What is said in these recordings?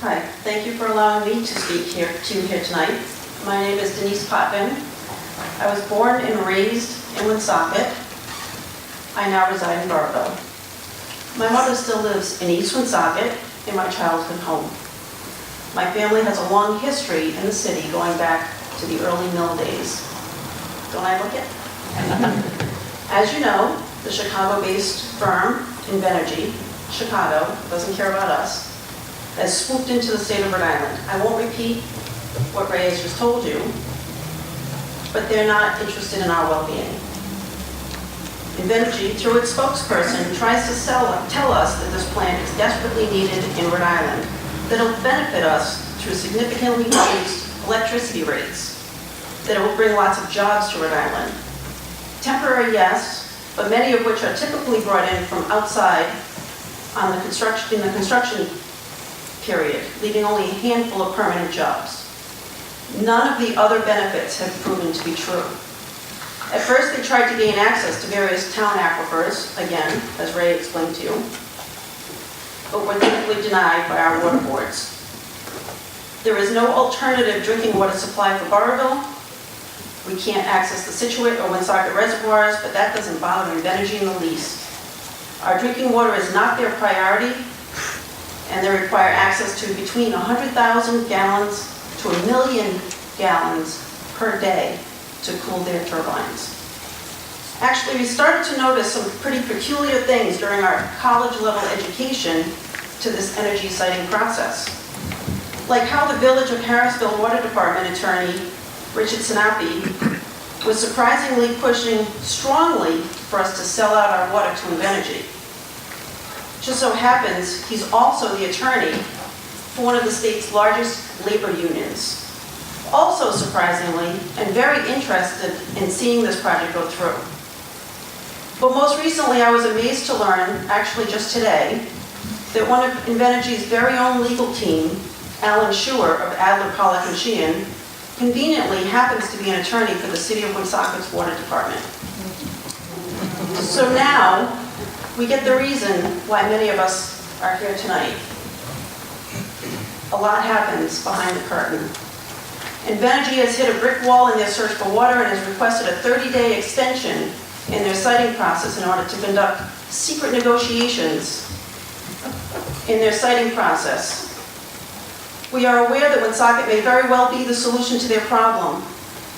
Hi, thank you for allowing me to speak here to you here tonight. My name is Denise Potvin. I was born and raised in Woonsocket. I now reside in Burrillville. My mother still lives in East Woonsocket, in my childhood home. My family has a long history in the city going back to the early mill days. Don't I look it? As you know, the Chicago-based firm, Invenergy, Chicago, doesn't care about us, has swooped into the state of Rhode Island. I won't repeat what Ray has just told you, but they're not interested in our well-being. Invenergy, through its spokesperson, tries to tell us that this plant is desperately needed in Rhode Island, that it'll benefit us through significantly reduced electricity rates, that it will bring lots of jobs to Rhode Island. Temporary, yes, but many of which are typically brought in from outside in the construction period, leaving only a handful of permanent jobs. None of the other benefits have proven to be true. At first, they tried to gain access to various town aquifers, again, as Ray explained to you, but were typically denied by our water boards. There is no alternative drinking water supply for Burrillville. We can't access the Situate or Woonsocket reservoirs, but that doesn't bother Invenergy in the least. Our drinking water is not their priority, and they require access to between 100,000 gallons to 1 million gallons per day to cool their turbines. Actually, we started to notice some pretty peculiar things during our college-level education to this energy siting process. Like how the Village of Harrisville Water Department attorney, Richard Sinapi, was surprisingly pushing strongly for us to sell out our water to Invenergy. Just so happens, he's also the attorney for one of the state's largest labor unions. Also surprisingly, and very interested in seeing this project go through. But most recently, I was amazed to learn, actually just today, that one of Invenergy's very own legal team, Alan Schuer of Adler, Pollack & Sheehan, conveniently happens to be an attorney for the City of Woonsocket's Water Department. So now, we get the reason why many of us are here tonight. A lot happens behind the curtain. Invenergy has hit a brick wall in their search for water and has requested a 30-day extension in their siting process in order to conduct secret negotiations in their siting process. We are aware that Woonsocket may very well be the solution to their problem,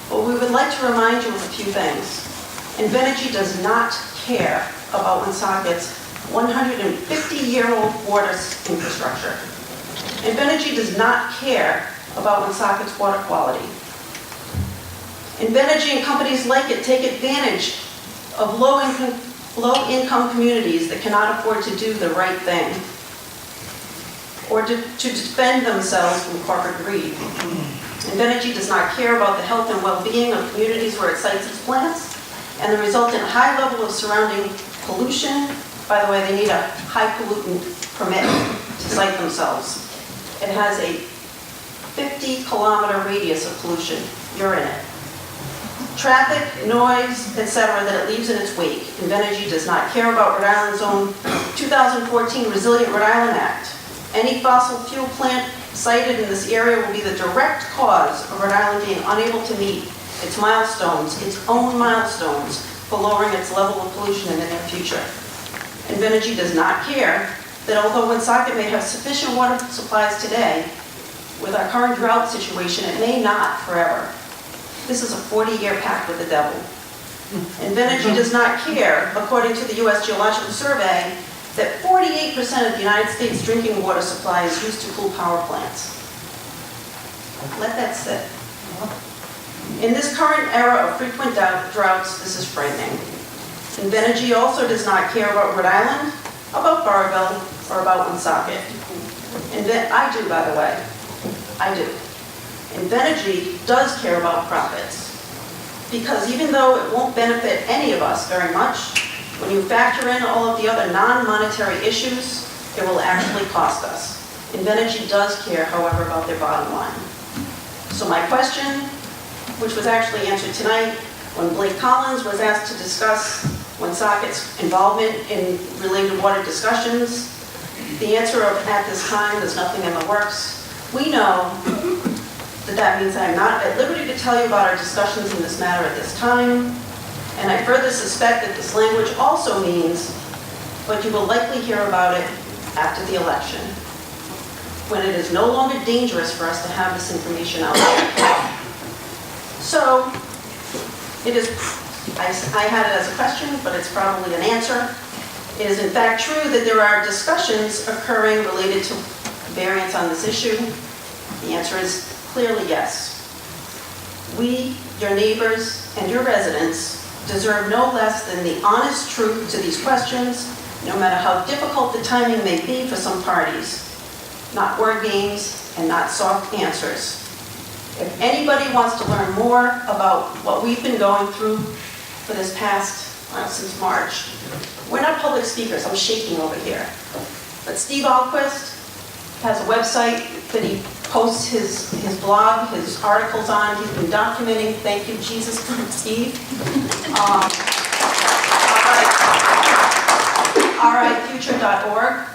but we would like to remind you of a few things. Invenergy does not care about Woonsocket's 150-year-old water infrastructure. Invenergy does not care about Woonsocket's water quality. Invenergy and companies like it take advantage of low-income communities that cannot afford to do the right thing or to defend themselves from corporate greed. Invenergy does not care about the health and well-being of communities where it sites its plants and the resultant high level of surrounding pollution. By the way, they need a high pollutant permit to site themselves. It has a 50-kilometer radius of pollution. You're in it. Traffic, noise, etc. that it leaves in its wake. Invenergy does not care about Rhode Island's own 2014 Resilient Rhode Island Act. Any fossil fuel plant sited in this area will be the direct cause of Rhode Island being unable to meet its milestones, its own milestones, for lowering its level of pollution in the near future. Invenergy does not care that although Woonsocket may have sufficient water supplies today, with our current drought situation, it may not forever. This is a 40-year pact with the devil. Invenergy does not care, according to the U.S. Geological Survey, that 48% of the United States drinking water supply is used to cool power plants. Let that sit. In this current era of frequent droughts, this is frightening. Invenergy also does not care about Rhode Island, about Burrillville, or about Woonsocket. I do, by the way. I do. Invenergy does care about profits, because even though it won't benefit any of us very much, when you factor in all of the other non-monetary issues, it will actually cost us. Invenergy does care, however, about their bottom line. So my question, which was actually answered tonight when Blake Collins was asked to discuss Woonsocket's involvement in related water discussions, the answer of at this time, there's nothing in the works, we know that means I'm not at liberty to tell you about our discussions in this matter at this time, and I further suspect that this language also means, but you will likely hear about it after the election, when it is no longer dangerous for us to have this information out there. So, it is, I had it as a question, but it's probably an answer. It is in fact true that there are discussions occurring related to variance on this issue. The answer is clearly yes. We, your neighbors, and your residents deserve no less than the honest truth to these questions, no matter how difficult the timing may be for some parties. Not word games and not soft answers. If anybody wants to learn more about what we've been going through for this past, since March, we're not public speakers, I'm shaking over here. But Steve Alquist has a website that he posts his blog, his articles on. He's been documenting. Thank you, Jesus, Steve. RIfuture.org.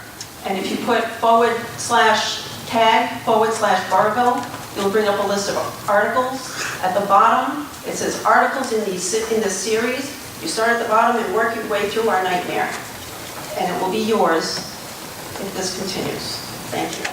And if you put /tag/Burrville, you'll bring up a list of articles. At the bottom, it says articles in this series. You start at the bottom and work your way through our nightmare. And it will be yours if this continues. Thank you.